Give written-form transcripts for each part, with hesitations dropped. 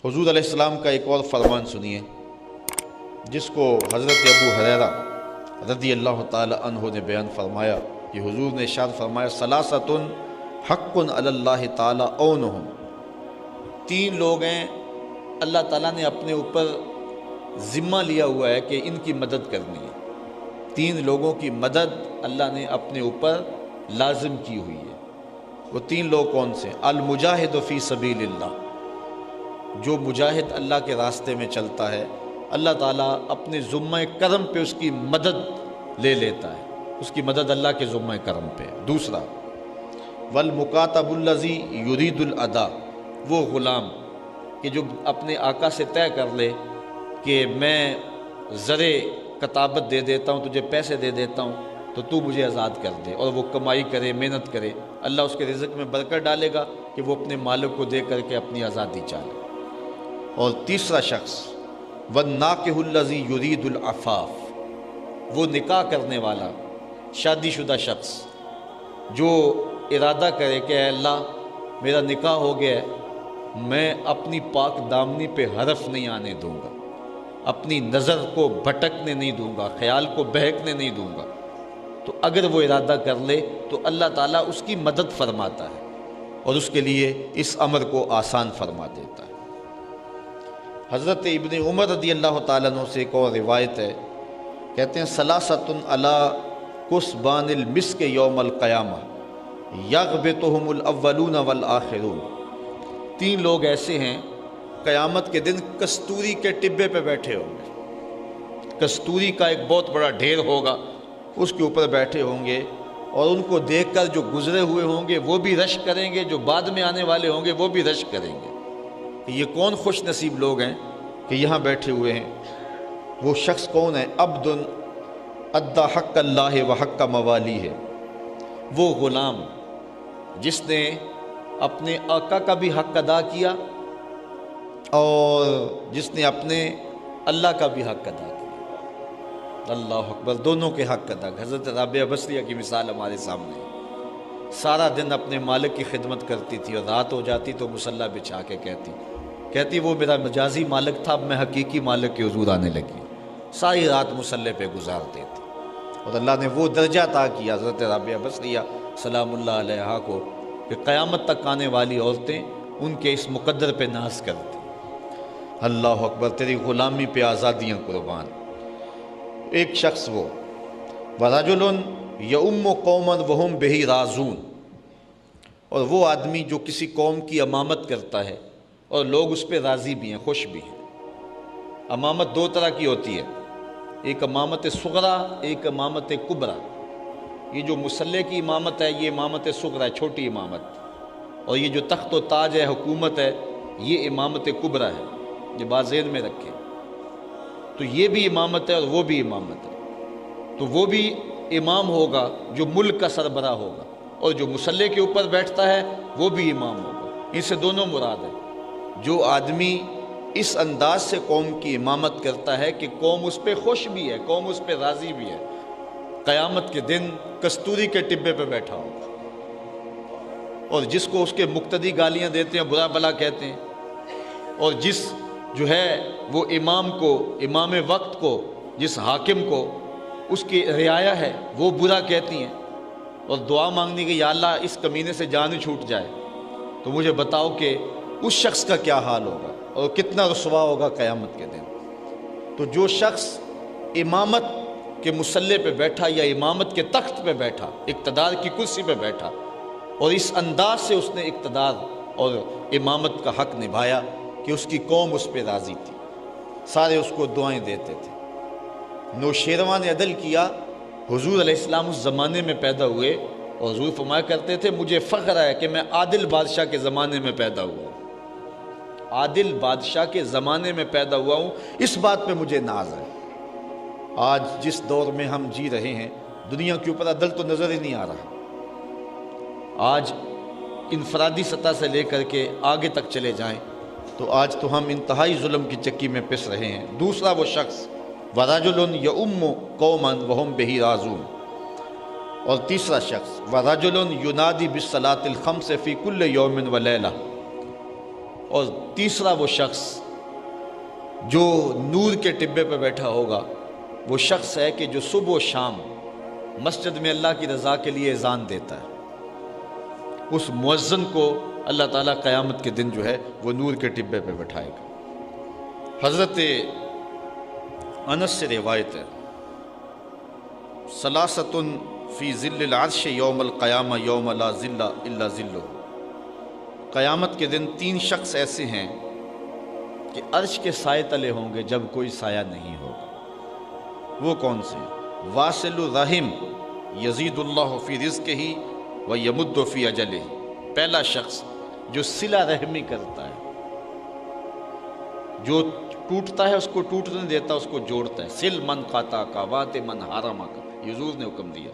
حضور علیہ السلام کا ایک اور فرمان سنیے جس کو حضرت ابو ہریرہ رضی اللہ تعالی عنہ نے بیان فرمایا کہ حضور نے ارشاد فرمایا ثلاثۃ حق علی اللہ تعالی عونہم، تین لوگ ہیں اللہ تعالیٰ نے اپنے اوپر ذمہ لیا ہوا ہے کہ ان کی مدد کرنی ہے۔ تین لوگوں کی مدد اللہ نے اپنے اوپر لازم کی ہوئی ہے۔ وہ تین لوگ کون سے؟ المجاہد فی سبیل اللہ، جو مجاہد اللہ کے راستے میں چلتا ہے اللہ تعالیٰ اپنے ذمہ کرم پہ اس کی مدد لے لیتا ہے، اس کی مدد اللہ کے ذمہ کرم پہ۔ دوسرا والمکاتب الذی یرید الادا، وہ غلام کہ جو اپنے آقا سے طے کر لے کہ میں زرے کتابت دے دیتا ہوں، تجھے پیسے دے دیتا ہوں تو تو مجھے آزاد کر دے، اور وہ کمائی کرے، محنت کرے، اللہ اس کے رزق میں برکت ڈالے گا کہ وہ اپنے مالک کو دے کر کے اپنی آزادی چاہے۔ اور تیسرا شخص والناکح الذی یرید العفاف، وہ نکاح کرنے والا شادی شدہ شخص جو ارادہ کرے کہ اے اللہ میرا نکاح ہو گیا ہے، میں اپنی پاک دامنی پہ حرف نہیں آنے دوں گا، اپنی نظر کو بھٹکنے نہیں دوں گا، خیال کو بہکنے نہیں دوں گا، تو اگر وہ ارادہ کر لے تو اللہ تعالیٰ اس کی مدد فرماتا ہے اور اس کے لیے اس امر کو آسان فرما دیتا ہے۔ حضرت ابن عمر رضی اللہ تعالیٰ عنہ سے ایک اور روایت ہے، کہتے ہیں ثلاثۃ علی کثبان المسک یوم القیامہ یغبطہم الاولون والآخرون، تین لوگ ایسے ہیں قیامت کے دن کستوری کے ٹبے پہ بیٹھے ہوں گے، کستوری کا ایک بہت بڑا ڈھیر ہوگا، اس کے اوپر بیٹھے ہوں گے اور ان کو دیکھ کر جو گزرے ہوئے ہوں گے وہ بھی رشک کریں گے، جو بعد میں آنے والے ہوں گے وہ بھی رشک کریں گے۔ یہ کون خوش نصیب لوگ ہیں کہ یہاں بیٹھے ہوئے ہیں؟ وہ شخص کون ہے؟ عبد ادى حق اللہ و حق موالی ہے، وہ غلام جس نے اپنے آقا کا بھی حق ادا کیا اور جس نے اپنے اللہ کا بھی حق ادا کیا۔ اللہ اکبر، دونوں کے حق ادا۔ حضرت رابعہ بصریہ کی مثال ہمارے سامنے ہے، سارا دن اپنے مالک کی خدمت کرتی تھی اور رات ہو جاتی تو مصلی بچھا کے کہتی وہ میرا مجازی مالک تھا، اب میں حقیقی مالک کے حضور آنے لگی، ساری رات مصلی پہ گزارتی تھی، اور اللہ نے وہ درجہ عطا کیا حضرت رابعہ بصریہ سلام اللہ علیہا کو کہ قیامت تک آنے والی عورتیں ان کے اس مقدر پہ ناز کرتی۔ اللہ اکبر، تیری غلامی پہ آزادیاں قربان۔ ایک شخص وہ وَرَجُلٌ يَؤُمُّ قَوْمًا وَهُمْ بِهِ رَاضُونَ، اور وہ آدمی جو کسی قوم کی امامت کرتا ہے اور لوگ اس پہ راضی بھی ہیں، خوش بھی ہیں۔ امامت دو طرح کی ہوتی ہے، ایک امامت صغرا، ایک امامت کبرا۔ یہ جو مصلی کی امامت ہے یہ امامت صغرا ہے، چھوٹی امامت، اور یہ جو تخت و تاج ہے، حکومت ہے، یہ امامت کبرا ہے، یہ بات ذہن میں رکھیں۔ تو یہ بھی امامت ہے اور وہ بھی امامت ہے، تو وہ بھی امام ہوگا جو ملک کا سربراہ ہوگا، اور جو مصلی کے اوپر بیٹھتا ہے وہ بھی امام ہوگا۔ ان سے دونوں مراد ہیں۔ جو آدمی اس انداز سے قوم کی امامت کرتا ہے کہ قوم اس پہ خوش بھی ہے، قوم اس پہ راضی بھی ہے، قیامت کے دن کستوری کے ٹبے پہ بیٹھا ہوگا، اور جس کو اس کے مقتدی گالیاں دیتے ہیں، برا بلا کہتے ہیں، اور جس جو ہے وہ امام کو، امام وقت کو، جس حاکم کو اس کی رعایا ہے وہ برا کہتی ہیں، اور دعا مانگنی کہ یا اللہ اس کمینے سے جان ہی چھوٹ جائے، تو مجھے بتاؤ کہ اس شخص کا کیا حال ہوگا اور کتنا رسوا ہوگا قیامت کے دن۔ تو جو شخص امامت کے مصلی پہ بیٹھا یا امامت کے تخت پہ بیٹھا، اقتدار کی کرسی پہ بیٹھا، اور اس انداز سے اس نے اقتدار اور امامت کا حق نبھایا کہ اس کی قوم اس پہ راضی تھی، سارے اس کو دعائیں دیتے تھے۔ نوشیروان نے عدل کیا، حضور علیہ السلام اس زمانے میں پیدا ہوئے، اور حضور فرمایا کرتے تھے مجھے فخر ہے کہ میں عادل بادشاہ کے زمانے میں پیدا ہوا ہوں، عادل بادشاہ کے زمانے میں پیدا ہوا ہوں، اس بات پہ مجھے ناز ہے۔ آج جس دور میں ہم جی رہے ہیں دنیا کے اوپر عدل تو نظر ہی نہیں آ رہا، آج انفرادی سطح سے لے کر کے آگے تک چلے جائیں تو آج تو ہم انتہائی ظلم کی چکی میں پس رہے ہیں۔ دوسرا وہ شخص وَرَجُلٌ يَؤُمُّ قَوْمًا وَهُمْ بِهِ رَاضُونَ، اور تیسرا شخص وَرَجُلٌ يُنَادِي بِالصَّلَاةِ الْخَمْسِ فِي كُلِّ يَوْمٍ وَلَيْلَةٍ، اور تیسرا وہ شخص جو نور کے ٹبے پہ بیٹھا ہوگا وہ شخص ہے کہ جو صبح و شام مسجد میں اللہ کی رضا کے لیے اذان دیتا ہے. اس مؤذن کو اللہ تعالیٰ قیامت کے دن جو ہے وہ نور کے ٹبے پہ بٹھائے گا. حضرت انس سے روایت ہے ثلاثۃ فی ظل العرش یوم القیامہ یوم لا ظل الا ظلہ. قیامت کے دن 3 شخص ایسے ہیں کہ عرش کے سائے تلے ہوں گے جب کوئی سایہ نہیں ہوگا. وہ کون سے؟ واصل الرحم یزید اللہ فی رزقہ و یمد فی اجلہ. پہلا شخص جو صلہ رحمی کرتا ہے، جو ٹوٹتا ہے اس کو ٹوٹنے دیتا، اس کو جوڑتا ہے. سل من قاطع کا وات من حرما کا، حضور نے حکم دیا.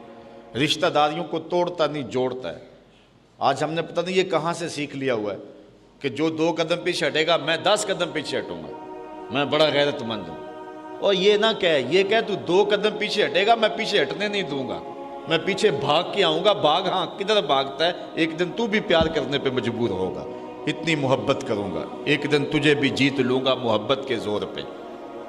رشتہ داریوں کو توڑتا نہیں، جوڑتا ہے. آج ہم نے پتہ نہیں یہ کہاں سے سیکھ لیا ہوا ہے کہ جو 2 قدم پیچھے ہٹے گا میں 10 قدم پیچھے ہٹوں گا، میں بڑا غیرت مند ہوں. اور یہ نہ یہ کہ تو 2 قدم پیچھے ہٹے گا میں پیچھے ہٹنے نہیں دوں گا، میں پیچھے بھاگ کے آؤں گا. بھاگ، ہاں کدھر بھاگتا ہے؟ ایک دن تو بھی پیار کرنے پہ مجبور ہوگا، اتنی محبت کروں گا، ایک دن تجھے بھی جیت لوں گا محبت کے زور پہ.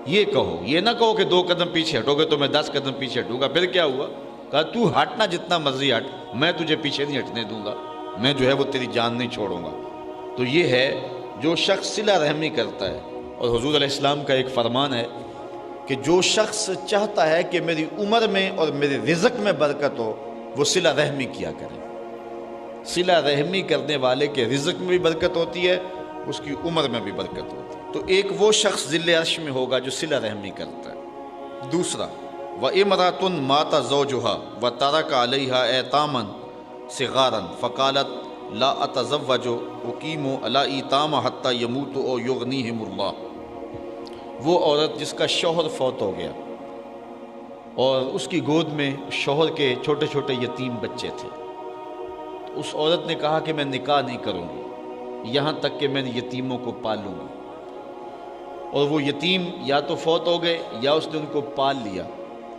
یہ کہو، یہ نہ کہو کہ 2 قدم پیچھے ہٹو گے تو میں 10 قدم پیچھے ہٹوں گا. پھر کیا ہوا؟ کہا تو ہٹنا جتنا مرضی ہٹ، میں تجھے پیچھے نہیں ہٹنے دوں گا، میں جو ہے وہ تیری جان نہیں چھوڑوں گا. تو یہ ہے جو شخص صلہ رحمی کرتا ہے. اور حضور علیہ السلام کا ایک فرمان ہے کہ جو شخص چاہتا ہے کہ میری عمر میں اور میرے رزق میں برکت ہو وہ صلہ رحمی کیا کرے. صلہ رحمی کرنے والے کے رزق میں بھی برکت ہوتی ہے، اس کی عمر میں بھی برکت ہوتی ہے. تو ایک وہ شخص ذل عرش میں ہوگا جو صلہ رحمی کرتا ہے. دوسرا وَإِمْرَأَةٌ مَاتَ زَوْجُهَا وَتَرَكَ عَلَيْهَا أَيْتَامًا صِغَارًا فَقَالَتْ لَا أَتَزَوَّجُ أُقِيمُ عَلَى أَيْتَامَ حَتَّى يَمُوتُ أَوْ يُغْنِيهِمُ اللَّهُ. وہ عورت جس کا شوہر فوت ہو گیا اور اس کی گود میں شوہر کے چھوٹے چھوٹے یتیم بچے تھے، تو اس عورت نے کہا کہ میں نکاح نہیں کروں گی یہاں تک کہ میں یتیموں کو پالوں گی. اور وہ یتیم یا تو فوت ہو گئے یا اس نے ان کو پال لیا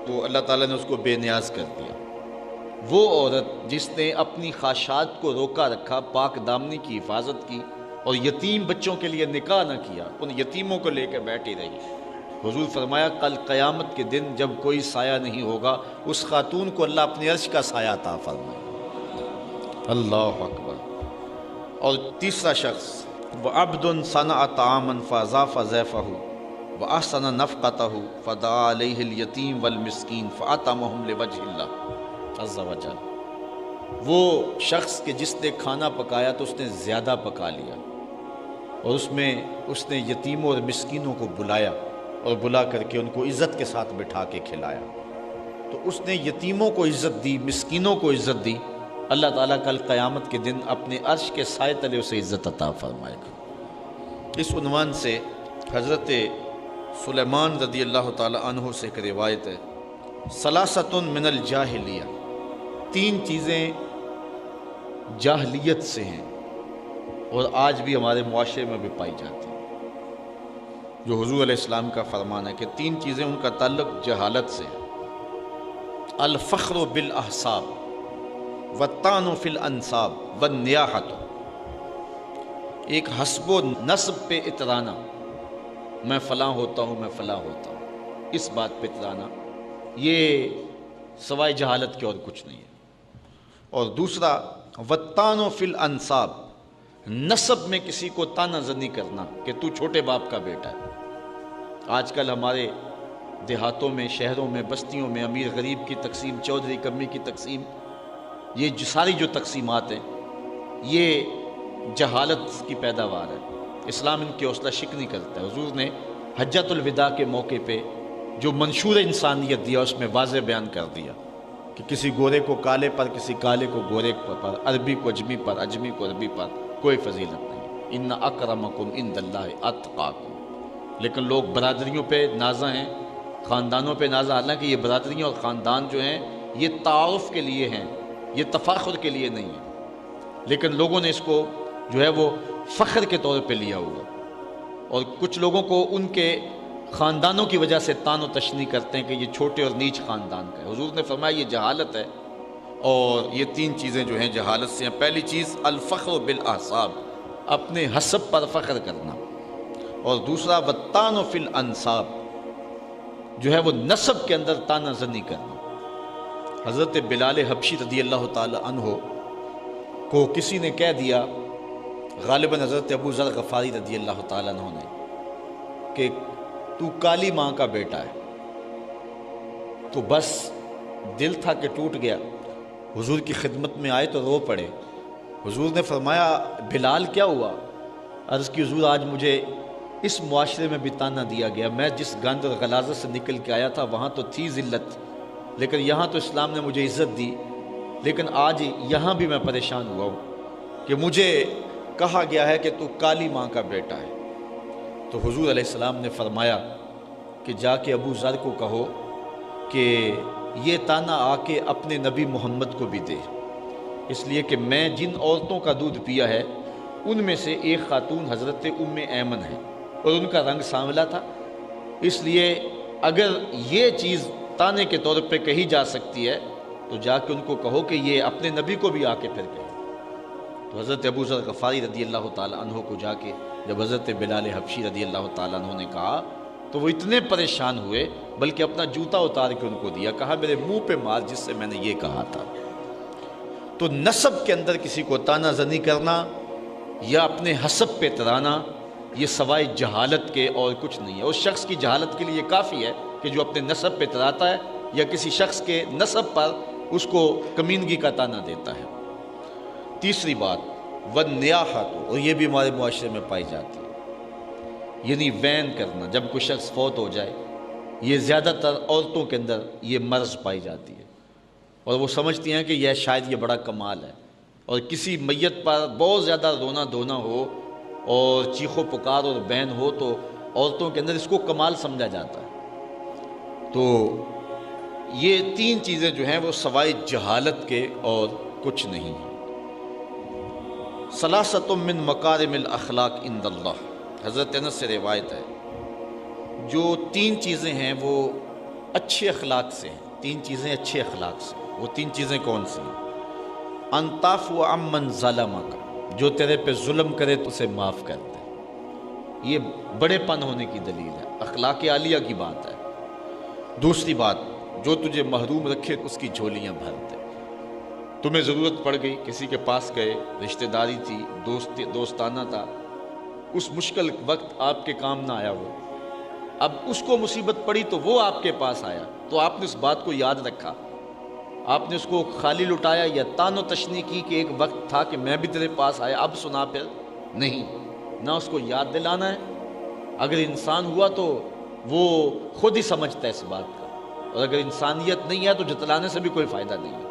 تو اللہ تعالیٰ نے اس کو بے نیاز کر دیا. وہ عورت جس نے اپنی خواہشات کو روکا رکھا، پاک دامنی کی حفاظت کی اور یتیم بچوں کے لیے نکاح نہ کیا، ان یتیموں کو لے کے بیٹھی رہی. حضور فرمایا کل قیامت کے دن جب کوئی سایہ نہیں ہوگا اس خاتون کو اللہ اپنے عرش کا سایہ عطا فرمائے. اللہ اکبر. اور تیسرا شخص وَعَبْدٌ صَنَعَ طَعَامًا فَأَضَافَ ضَيْفَهُ وَأَحْسَنَ نَفْقَتَهُ فَدَعَا عَلَيْهِ الْيَتِيمَ وَالْمِسْكِينَ فَأَطْعَمَهُمْ لِوَجْهِ اللَّهِ عَزَّ وَجَلَّ. وہ شخص کہ جس نے کھانا پکایا تو اس نے زیادہ پکا لیا اور اس میں اس نے یتیموں اور مسکینوں کو بلایا اور بلا کر کے ان کو عزت کے ساتھ بٹھا کے کھلایا. تو اس نے یتیموں کو عزت دی، مسکینوں کو عزت دی. اللہ تعالیٰ کل قیامت کے دن اپنے عرش کے سائے تلے اسے عزت عطا فرمائے گا. اس عنوان سے حضرت سلیمان رضی اللہ تعالیٰ عنہ سے ایک روایت ہے ثلاثۃ من الجاہلیہ. 3 چیزیں جاہلیت سے ہیں اور آج بھی ہمارے معاشرے میں بھی پائی جاتی ہیں. جو حضور علیہ السلام کا فرمان ہے کہ 3 چیزیں ان کا تعلق جہالت سے ہے. الفخر بالاحساب والطعن فی الانساب والنیاحۃ. ایک حسب و نسب پہ اترانا، میں فلاں ہوتا ہوں، میں فلاں ہوتا ہوں، اس بات پہ اترانا، یہ سوائے جہالت کے اور کچھ نہیں ہے. اور دوسرا والطعن فی الانساب، نسب میں کسی کو طعنہ زنی کرنا کہ تو چھوٹے باپ کا بیٹا ہے. آج کل ہمارے دیہاتوں میں، شہروں میں، بستیوں میں امیر غریب کی تقسیم، چودھری کمی کی تقسیم، یہ ساری جو تقسیمات ہیں یہ جہالت کی پیداوار ہے. اسلام ان کی حوصلہ شک نہیں کرتا ہے. حضور نے حجۃ الوداع کے موقع پہ جو منشور انسانیت دیا اس میں واضح بیان کر دیا کہ کسی گورے کو کالے پر، کسی کالے کو گورے پر، عربی کو اجمی پر، اجمی کو عربی پر کوئی فضیلت نہیں. ان اکرمکم عند اللہ اتقاکم. لیکن لوگ برادریوں پہ نازاں ہیں، خاندانوں پہ نازاں، حالانکہ یہ برادریاں اور خاندان جو ہیں یہ تعارف کے لیے ہیں، یہ تفاخر کے لیے نہیں ہے. لیکن لوگوں نے اس کو جو ہے وہ فخر کے طور پہ لیا ہوا، اور کچھ لوگوں کو ان کے خاندانوں کی وجہ سے طعن و تشنیع کرتے ہیں کہ یہ چھوٹے اور نیچ خاندان کا ہے. حضور نے فرمایا یہ جہالت ہے. اور یہ 3 چیزیں جو ہیں جہالت سے ہیں. پہلی چیز الفخر بالاحساب، اپنے حسب پر فخر کرنا، اور دوسرا وطان فی الانصاب، جو ہے وہ نسب کے اندر تانا زنی کرنا۔ حضرت بلال حبشی رضی اللہ تعالی عنہ کو کسی نے کہہ دیا، غالباً حضرت ابو ذر غفاری رضی اللہ تعالی عنہ نے، کہ تو کالی ماں کا بیٹا ہے، تو بس دل تھا کہ ٹوٹ گیا، حضور کی خدمت میں آئے تو رو پڑے۔ حضور نے فرمایا بلال کیا ہوا؟ عرض کی حضور آج مجھے اس معاشرے میں بھی تانا دیا گیا، میں جس گند اور غلاظت سے نکل کے آیا تھا وہاں تو تھی ذلت، لیکن یہاں تو اسلام نے مجھے عزت دی، لیکن آج یہاں بھی میں پریشان ہوا ہوں کہ مجھے کہا گیا ہے کہ تو کالی ماں کا بیٹا ہے۔ تو حضور علیہ السلام نے فرمایا کہ جا کے ابو ذر کو کہو کہ یہ تانا آ کے اپنے نبی محمد کو بھی دے، اس لیے کہ میں جن عورتوں کا دودھ پیا ہے ان میں سے ایک خاتون حضرت ام ایمن ہے، اور ان کا رنگ سانولا تھا، اس لیے اگر یہ چیز تانے کے طور پہ کہی جا سکتی ہے تو جا کے ان کو کہو کہ یہ اپنے نبی کو بھی آ کے پھر کہے۔ تو حضرت ابو ذر غفاری رضی اللہ تعالی عنہ کو جا کے جب حضرت بلال حبشی رضی اللہ تعالی عنہ نے کہا تو وہ اتنے پریشان ہوئے، بلکہ اپنا جوتا اتار کے ان کو دیا، کہا میرے منہ پہ مار جس سے میں نے یہ کہا تھا۔ تو نسب کے اندر کسی کو تانا زنی کرنا یا اپنے حسب پہ ترانا، یہ سوائے جہالت کے اور کچھ نہیں ہے۔ اس شخص کی جہالت کے لیے یہ کافی ہے کہ جو اپنے نسب پہ تراتا ہے یا کسی شخص کے نسب پر اس کو کمینگی کا تانا دیتا ہے۔ تیسری بات والنیاحۃ، اور یہ بھی ہمارے معاشرے میں پائی جاتی ہے، یعنی وین کرنا جب کوئی شخص فوت ہو جائے، یہ زیادہ تر عورتوں کے اندر یہ مرض پائی جاتی ہے، اور وہ سمجھتی ہیں کہ یہ شاید یہ بڑا کمال ہے، اور کسی میت پر بہت زیادہ رونا دھونا ہو اور چیخ و پکار اور بین ہو تو عورتوں کے اندر اس کو کمال سمجھا جاتا ہے۔ تو یہ تین چیزیں جو ہیں وہ سوائے جہالت کے اور کچھ نہیں ہیں۔ ثلاثۃ من مکارم الاخلاق عند اللہ، حضرت انس سے روایت ہے، جو تین چیزیں ہیں وہ اچھے اخلاق سے ہیں، تین چیزیں اچھے اخلاق سے ہیں۔ وہ تین چیزیں کون سی ہیں؟ ان تعفو عمن ظلمک، جو تیرے پہ ظلم کرے تو اسے معاف کر دے، یہ بڑے پن ہونے کی دلیل ہے، اخلاق عالیہ کی بات ہے۔ دوسری بات، جو تجھے محروم رکھے اس کی جھولیاں بھر دے، تمہیں ضرورت پڑ گئی، کسی کے پاس گئے، رشتہ داری تھی، دوستانہ تھا، اس مشکل وقت آپ کے کام نہ آیا وہ، اب اس کو مصیبت پڑی تو وہ آپ کے پاس آیا، تو آپ نے اس بات کو یاد رکھا، آپ نے اس کو خالی لٹایا یا تان و تشنی کی کہ ایک وقت تھا کہ میں بھی تیرے پاس آیا اب سنا، پھر نہیں، نہ اس کو یاد دلانا ہے۔ اگر انسان ہوا تو وہ خود ہی سمجھتا ہے اس بات کا، اور اگر انسانیت نہیں ہے تو جتلانے سے بھی کوئی فائدہ نہیں ہے۔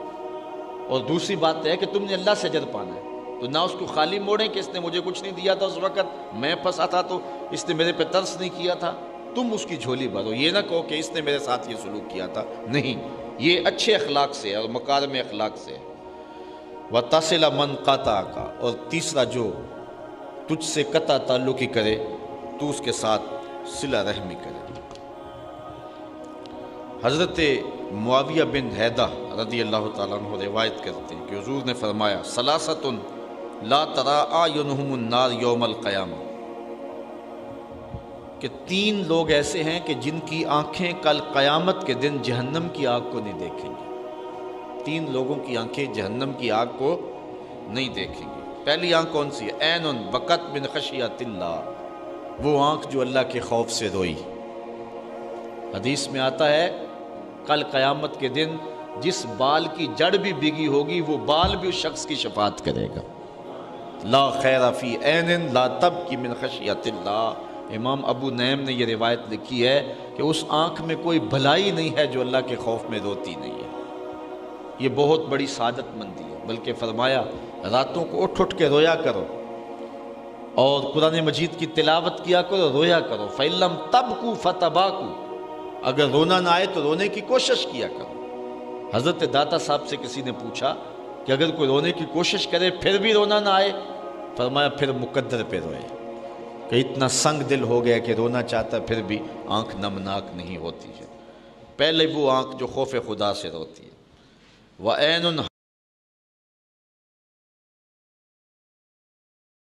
اور دوسری بات ہے کہ تم نے اللہ سے اجر پانا ہے، تو نہ اس کو خالی موڑیں کہ اس نے مجھے کچھ نہیں دیا تھا اس وقت، میں پھنسا تھا تو اس نے میرے پہ ترس نہیں کیا تھا، تم اس کی جھولی بھرو، یہ نہ کہو کہ اس نے میرے ساتھ یہ سلوک کیا تھا، نہیں، یہ اچھے اخلاق سے ہے اور مکارم اخلاق سے ہے۔ وَتَصِلَ مَنْ قَطَعَكَ، اور تیسرا جو تجھ سے قطع تعلقی کرے تو اس کے ساتھ صلہ رحمی کرے۔ حضرت معاویہ بن حیدہ رضی اللہ تعالیٰ عنہ روایت کرتے ہیں کہ حضور نے فرمایا ثلاثۃ لا ترى اعینہم النار یوم القیامہ، کہ تین لوگ ایسے ہیں کہ جن کی آنکھیں کل قیامت کے دن جہنم کی آگ کو نہیں دیکھیں گے۔ تین لوگوں کی آنکھیں جہنم کی آگ کو نہیں دیکھیں گے۔ پہلی آنکھ کون سی ہے؟ عین بکت من خشیۃ اللہ، وہ آنکھ جو اللہ کے خوف سے روئی۔ حدیث میں آتا ہے کل قیامت کے دن جس بال کی جڑ بھی بھیگی ہوگی وہ بال بھی اس شخص کی شفاعت کرے گا۔ لا خیر فی عین لا تبکی من خشیۃ اللہ، امام ابو نعیم نے یہ روایت لکھی ہے کہ اس آنکھ میں کوئی بھلائی نہیں ہے جو اللہ کے خوف میں روتی نہیں ہے۔ یہ بہت بڑی سعادت مندی ہے، بلکہ فرمایا راتوں کو اٹھ اٹھ کے رویا کرو اور قرآن مجید کی تلاوت کیا کرو، رویا کرو۔ فَإِن لَّمْ تَبْكُوا فَتَبَاكُوا، اگر رونا نہ آئے تو رونے کی کوشش کیا کرو۔ حضرت داتا صاحب سے کسی نے پوچھا کہ اگر کوئی رونے کی کوشش کرے پھر بھی رونا نہ آئے، فرمایا پھر مقدر پہ روئے، کہ اتنا سنگ دل ہو گیا کہ رونا چاہتا پھر بھی آنکھ نمناک نہیں ہوتی ہے۔ پہلے وہ آنکھ جو خوف خدا سے روتی ہے۔ وَعَيْنٌ